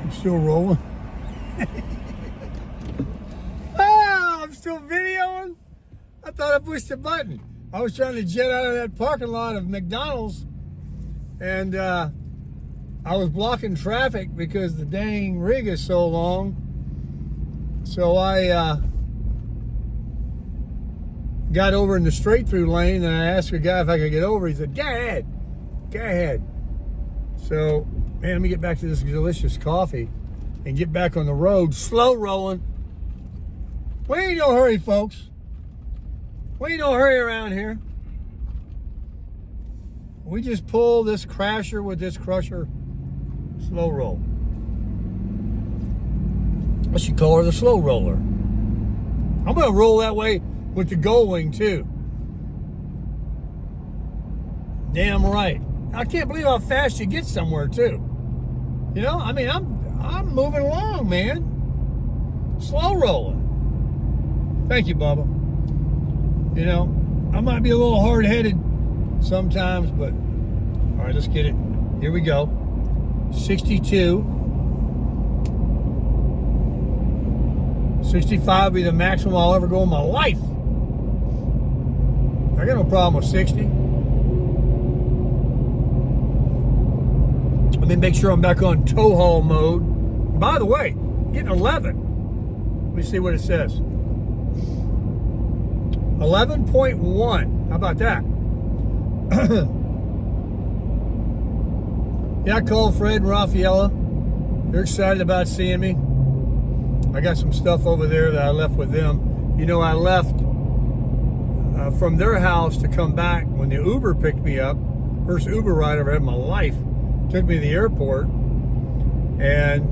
I'm still rolling. Oh, I'm still videoing. I thought I pushed the button. I was trying to jet out of that parking lot of McDonald's, and I was blocking traffic because the dang rig is so long. So I got over in the straight-through lane, and I asked a guy if I could get over. He said, "Go ahead, go ahead." So, man, let me get back to this delicious coffee and get back on the road, slow rolling. We ain't no hurry, folks. We ain't no hurry around here. We just pull this crasher with this crusher, slow roll. I should call her the slow roller. I'm gonna roll that way with the gull wing too. Damn right. I can't believe how fast you get somewhere too. You know, I mean, I'm moving along, man. Slow rolling. Thank you, Bubba. You know, I might be a little hard-headed sometimes, but all right, let's get it. Here we go. 62. 65 will be the maximum I'll ever go in my life. I got no problem with 60. Let me make sure I'm back on tow haul mode. By the way, getting 11. Let me see what it says. 11.1. How about that? Yeah, I called Fred and Raffaella. They're excited about seeing me. I got some stuff over there that I left with them. You know, I left from their house to come back when the Uber picked me up. First Uber ride I've ever had in my life. Took me to the airport. And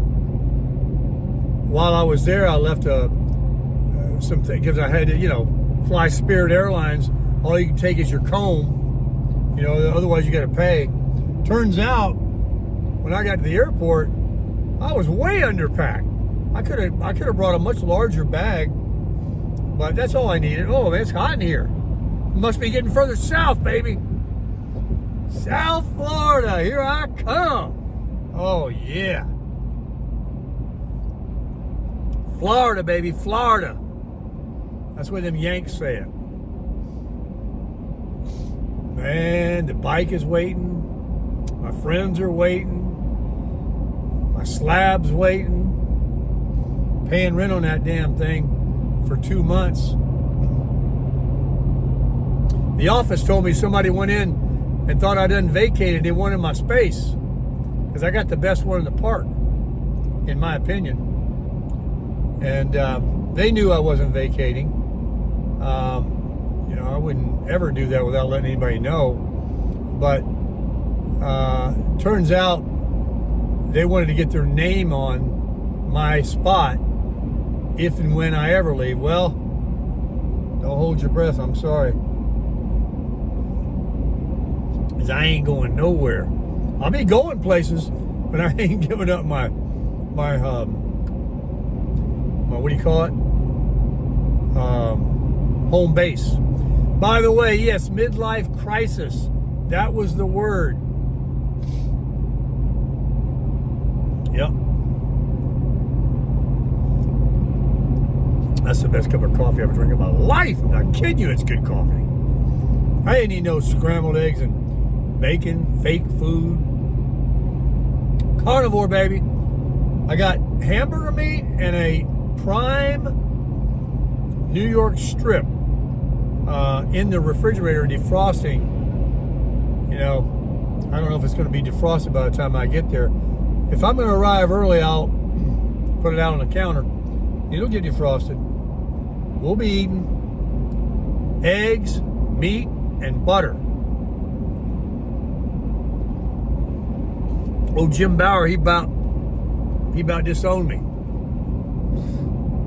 while I was there, I left something because I had to, you know, fly Spirit Airlines. All you can take is your comb. You know, otherwise you got to pay. Turns out, when I got to the airport, I was way underpacked. I could have brought a much larger bag, but that's all I needed. Oh man, it's hot in here. Must be getting further south, baby. South Florida, here I come. Oh yeah. Florida, baby, Florida. That's what them Yanks say it. Man, the bike is waiting. My friends are waiting. My slab's waiting. Paying rent on that damn thing for 2 months. The office told me somebody went in and thought I done vacated. They wanted my space because I got the best one in the park, in my opinion. And they knew I wasn't vacating. You know, I wouldn't ever do that without letting anybody know. But turns out they wanted to get their name on my spot if and when I ever leave. Well, don't hold your breath. I'm sorry. Because I ain't going nowhere. I'll be going places, but I ain't giving up my what do you call it? Home base. By the way, yes, midlife crisis. That was the word. Yep. That's the best cup of coffee I've ever drank in my life. I'm not kidding you, it's good coffee. I ain't eat no scrambled eggs and bacon, fake food. Carnivore, baby. I got hamburger meat and a prime New York strip in the refrigerator defrosting. You know, I don't know if it's going to be defrosted by the time I get there. If I'm going to arrive early, I'll put it out on the counter. It'll get defrosted. We'll be eating eggs, meat, and butter. Oh, Jim Bauer, he about disowned me.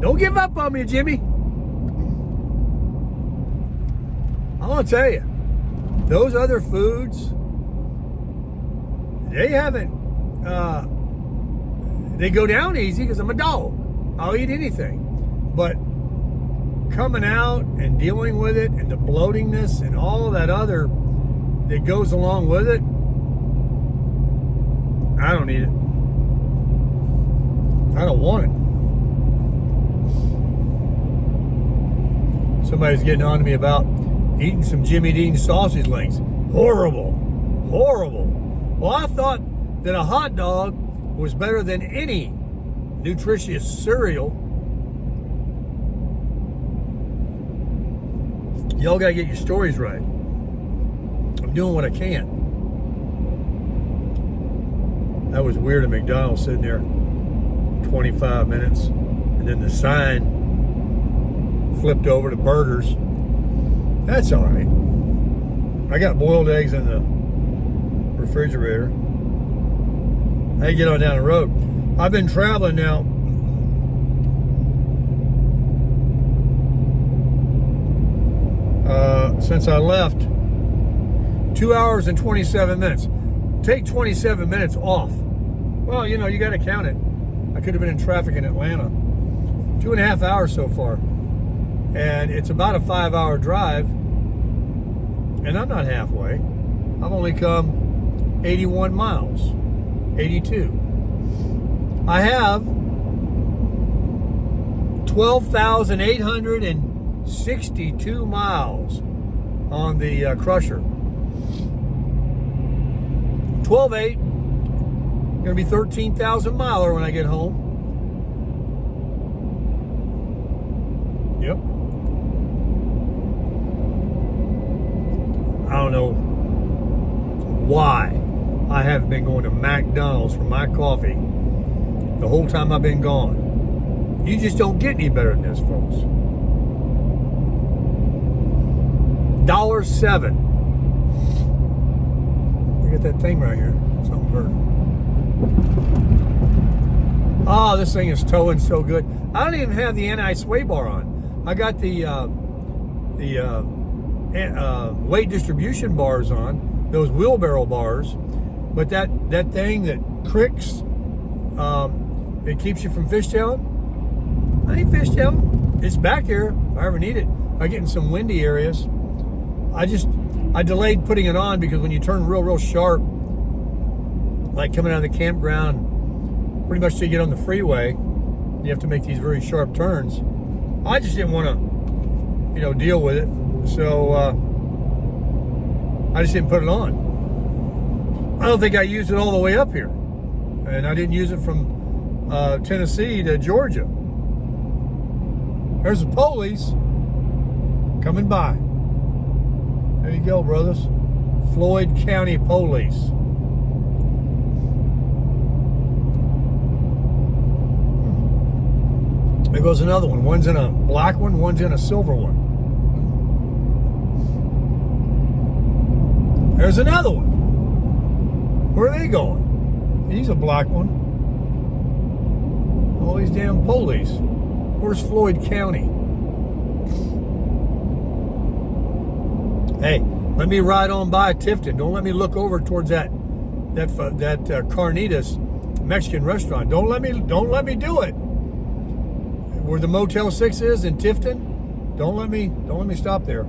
Don't give up on me, Jimmy. I'm gonna tell you, those other foods, they haven't. They go down easy because I'm a dog. I'll eat anything, but coming out and dealing with it and the bloatingness and all that other that goes along with it, I don't need it. I don't want it. Somebody's getting on to me about eating some Jimmy Dean sausage links. Horrible. Horrible. Well, I thought that a hot dog was better than any nutritious cereal. Y'all got to get your stories right. I'm doing what I can. That was weird at McDonald's sitting there 25 minutes. And then the sign flipped over to burgers. That's all right. I got boiled eggs in the refrigerator. I get on down the road. I've been traveling now. Since I left, 2 hours and 27 minutes. Take 27 minutes off. Well, you know, you got to count it. I could have been in traffic in Atlanta. 2.5 hours so far. And it's about a 5-hour drive. And I'm not halfway. I've only come 81 miles. 82. I have 12,862 miles on the Crusher. 12.8. Gonna be 13,000 miler when I get home. Yep. I don't know why I haven't been going to McDonald's for my coffee the whole time I've been gone. You just don't get any better than this, folks. $1.07. Look at that thing right here. Something hurt. Oh, this thing is towing so good. I don't even have the anti-sway bar on. I got the weight distribution bars on, those wheelbarrow bars, but that thing that cricks, it keeps you from fishtailing. I ain't fishtailing. It's back here if I ever need it. I get in some windy areas. I delayed putting it on because when you turn real sharp, like coming out of the campground, pretty much till you get on the freeway, you have to make these very sharp turns. I just didn't want to, deal with it. So I just didn't put it on. I don't think I used it all the way up here. And I didn't use it from Tennessee to Georgia. There's the police coming by. There you go, brothers. Floyd County Police. There goes another one. One's in a black one, one's in a silver one. There's another one. Where are they going? He's a black one. All these damn police. Where's Floyd County? Hey, let me ride on by Tifton. Don't let me look over towards that Carnitas Mexican restaurant. Don't let me do it. Where the Motel 6 is in Tifton, don't let me stop there.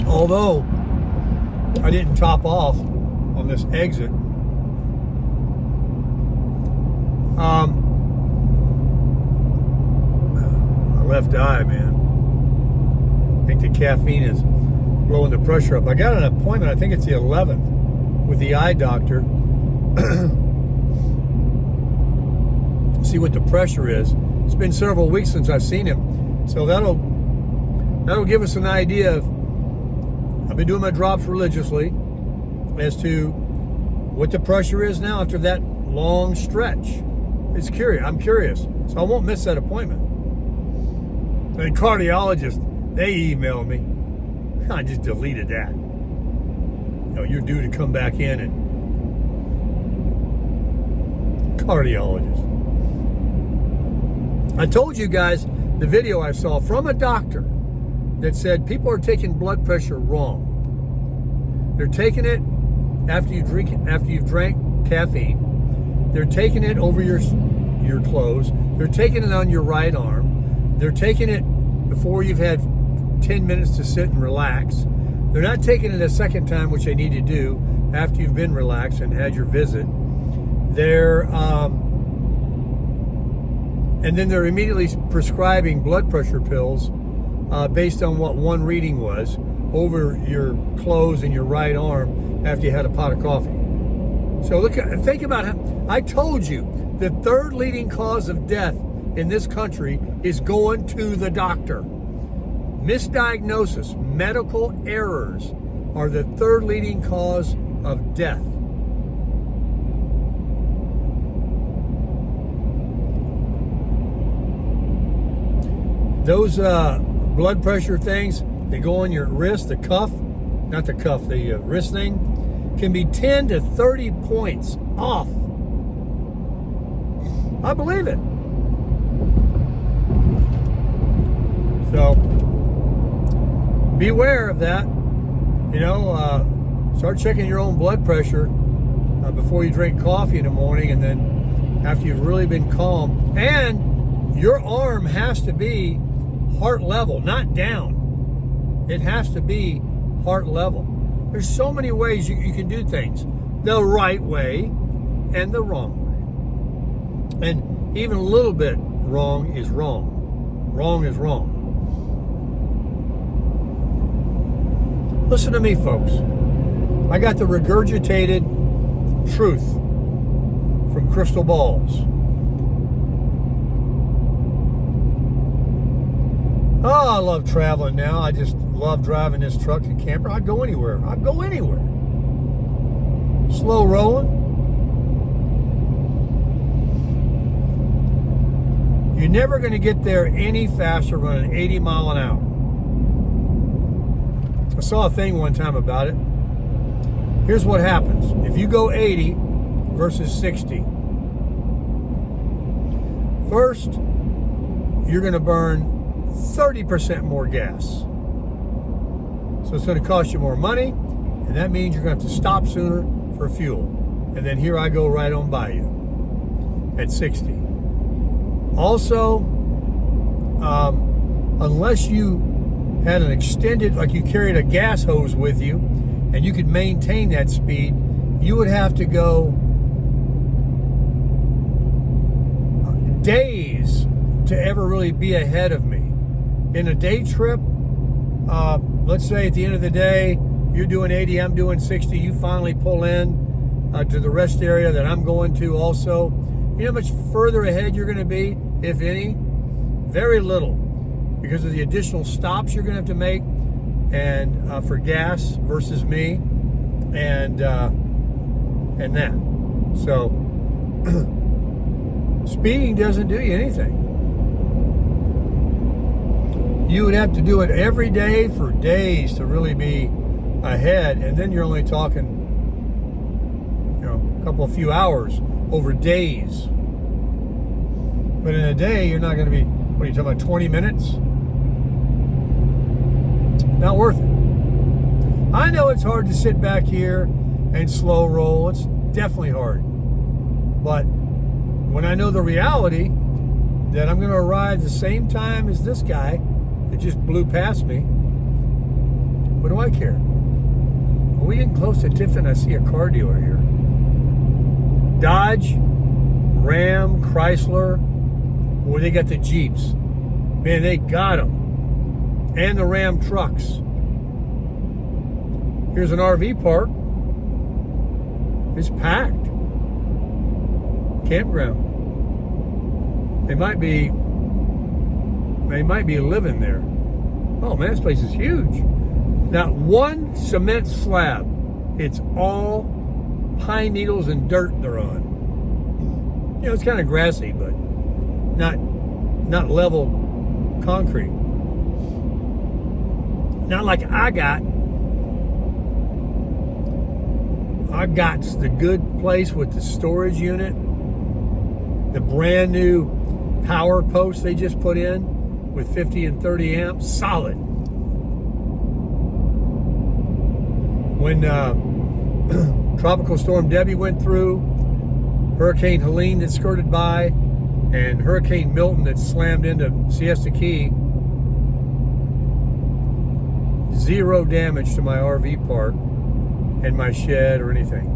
Although I didn't top off on this exit. My left eye, man. I think the caffeine is blowing the pressure up. I got an appointment, I think it's the 11th, with the eye doctor. See what the pressure is. It's been several weeks since I've seen him. So that'll give us an idea of, I've been doing my drops religiously, as to what the pressure is now after that long stretch. It's curious. I'm curious. So I won't miss that appointment. The cardiologist, they emailed me. I just deleted that. You're due to come back in and cardiologist. I told you guys the video I saw from a doctor that said people are taking blood pressure wrong. They're taking it after you've drank caffeine. They're taking it over your clothes. They're taking it on your right arm. They're taking it before you've had 10 minutes to sit and relax. They're not taking it a second time, which they need to do after you've been relaxed and had your visit. They're and then they're immediately prescribing blood pressure pills based on what one reading was over your clothes and your right arm after you had a pot of coffee. So think about how I told you the third leading cause of death in this country is going to the doctor. Misdiagnosis, medical errors are the third leading cause of death. Those blood pressure things, they go on your wrist, the cuff, not the cuff, the wrist thing, can be 10 to 30 points off. I believe it. So, beware of that. You know, start checking your own blood pressure before you drink coffee in the morning, and then after you've really been calm. And your arm has to be heart level, not down. It has to be heart level. There's so many ways you can do things. The right way and the wrong way. And even a little bit wrong is wrong. Wrong is wrong. Listen to me, folks. I got the regurgitated truth from crystal balls. Oh, I love traveling now. I just love driving this truck and camper. I'd go anywhere. I'd go anywhere. Slow rolling. You're never going to get there any faster running 80 mile an hour. I saw a thing one time about it. Here's what happens. If you go 80 versus 60, first, you're going to burn 30% more gas. So it's going to cost you more money, and that means you're going to have to stop sooner for fuel. And then here I go right on by you at 60. Also, unless you had an extended, like you carried a gas hose with you, and you could maintain that speed, you would have to go days to ever really be ahead of me. In a day trip, let's say at the end of the day, you're doing 80, I'm doing 60, you finally pull in to the rest area that I'm going to also. You know how much further ahead you're going to be, if any? Very little, because of the additional stops you're going to have to make, and for gas versus me, and that. So speeding doesn't do you anything. You would have to do it every day for days to really be ahead, and then you're only talking, you know, a couple, few hours over days. But in a day, you're not going to be, what are you talking about, 20 minutes? Not worth it. I know it's hard to sit back here and slow roll. It's definitely hard. But when I know the reality that I'm going to arrive the same time as this guy that just blew past me, what do I care? When we get close to Tifton, I see a car dealer here. Dodge, Ram, Chrysler, or they got the Jeeps. Man, they got them. And the Ram trucks. Here's an RV park. It's packed. Campground. They might be living there. Oh man, this place is huge. Not one cement slab. It's all pine needles and dirt they're on. You know, it's kind of grassy, but not level concrete. Not like I got the good place with the storage unit, the brand new power post they just put in with 50 and 30 amps, solid. When Tropical Storm Debbie went through, Hurricane Helene that skirted by, and Hurricane Milton that slammed into Siesta Key, zero damage to my RV park and my shed or anything.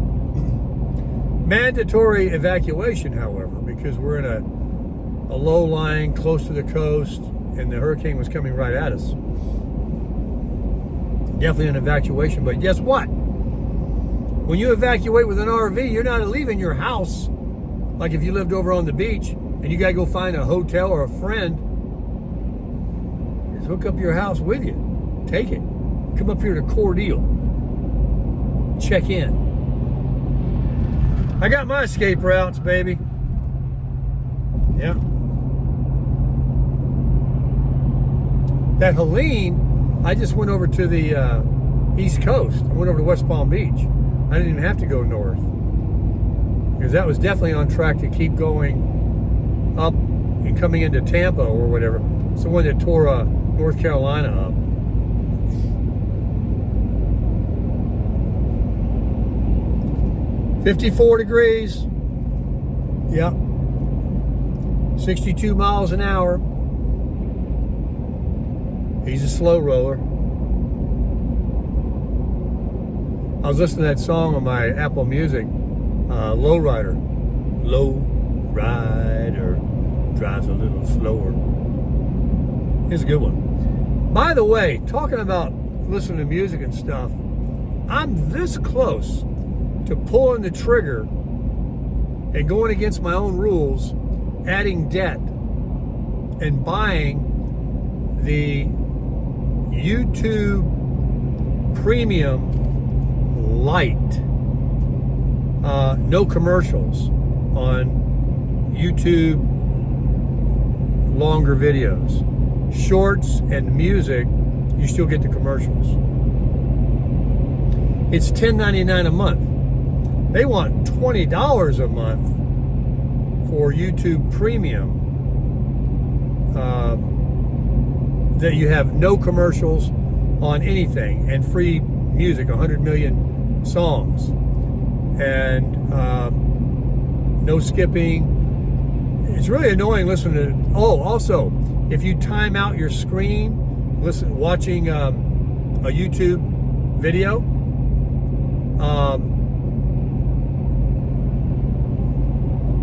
Mandatory evacuation, however, because we're in a low line close to the coast and the hurricane was coming right at us. Definitely an evacuation, but guess what? When you evacuate with an RV, you're not leaving your house. Like if you lived over on the beach and you got to go find a hotel or a friend, just hook up your house with you. Take it. Come up here to Cordeal. Check in. I got my escape routes, baby. Yeah. That Helene, I just went over to the East Coast. I went over to West Palm Beach. I didn't even have to go north, because that was definitely on track to keep going up and coming into Tampa or whatever. It's the one that tore North Carolina up. $54 degrees. Yep. 62 miles an hour. He's a slow roller. I was listening to that song on my Apple Music, Lowrider. Lowrider drives a little slower. It's a good one. By the way, talking about listening to music and stuff, I'm this close to pulling the trigger and going against my own rules, adding debt, and buying the YouTube Premium Lite. No commercials on YouTube, longer videos. Shorts and music, you still get the commercials. It's $10.99 a month. They want $20 a month for YouTube Premium, that you have no commercials on anything and free music, 100 million songs, and no skipping. It's really annoying listening to. Oh, also, if you time out your screen, watching a YouTube video,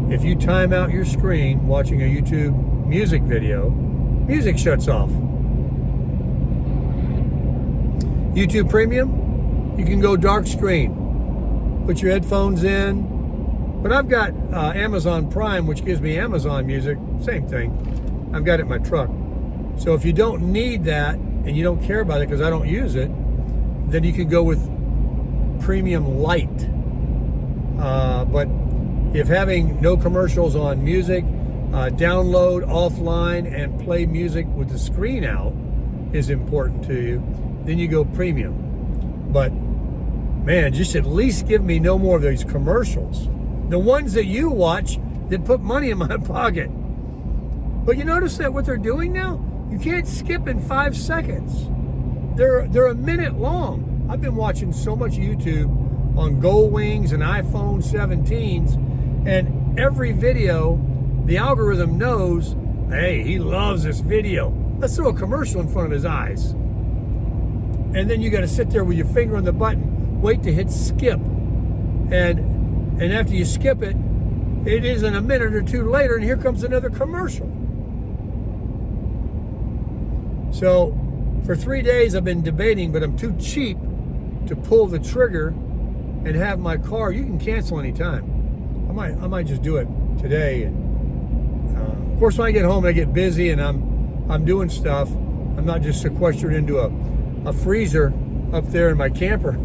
if you time out your screen watching a YouTube music video, music shuts off. YouTube Premium, you can go dark screen. Put your headphones in. But I've got Amazon Prime, which gives me Amazon Music. Same thing. I've got it in my truck. So if you don't need that and you don't care about it because I don't use it, then you can go with Premium Lite. But if having no commercials on music, download offline and play music with the screen out is important to you, then you go Premium. But man, just at least give me no more of these commercials. The ones that you watch that put money in my pocket. But you notice that what they're doing now? You can't skip in 5 seconds. They're a minute long. I've been watching so much YouTube on Gold Wings and iPhone 17s, and every video, the algorithm knows, hey, he loves this video. Let's throw a commercial in front of his eyes. And then you got to sit there with your finger on the button, wait to hit skip. And after you skip it, it isn't a minute or two later, and here comes another commercial. So for 3 days I've been debating, but I'm too cheap to pull the trigger and have my car. You can cancel anytime. I might just do it today. And of course, when I get home, I get busy and I'm doing stuff. I'm not just sequestered into a freezer up there in my camper.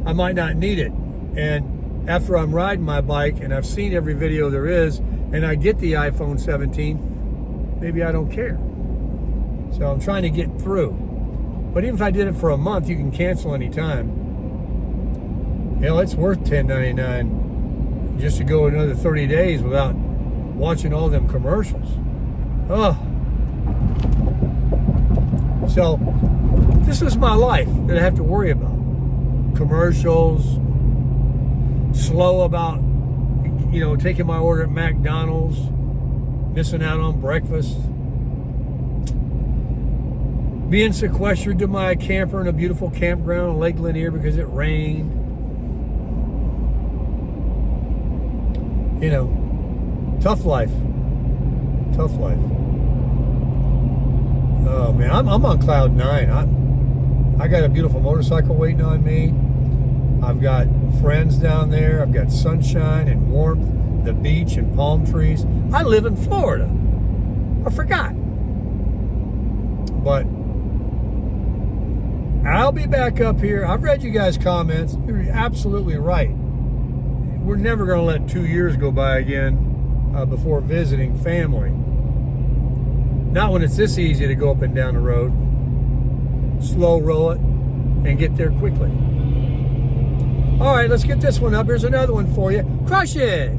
I might not need it. And after I'm riding my bike and I've seen every video there is, and I get the iPhone 17, maybe I don't care. So I'm trying to get through. But even if I did it for a month, you can cancel anytime. Hell, it's worth $10.99 just to go another 30 days without watching all them commercials. Oh. So this is my life that I have to worry about. Commercials, slow about, taking my order at MACDONALDS, missing out on breakfast, being sequestered to my camper in a beautiful campground on Lake Lanier because it rained. you know, tough life. Tough life. Oh man, I'm on cloud nine. I got a beautiful motorcycle waiting on me. I've got friends down there. I've got sunshine and warmth, the beach and palm trees. I live in Florida. I forgot. But I'll be back up here. I've read you guys' comments. You're absolutely right. We're never going to let 2 years go by again before visiting family. Not when it's this easy to go up and down the road. Slow roll it and get there quickly. All right, let's get this one up. Here's another one for you. Crush it!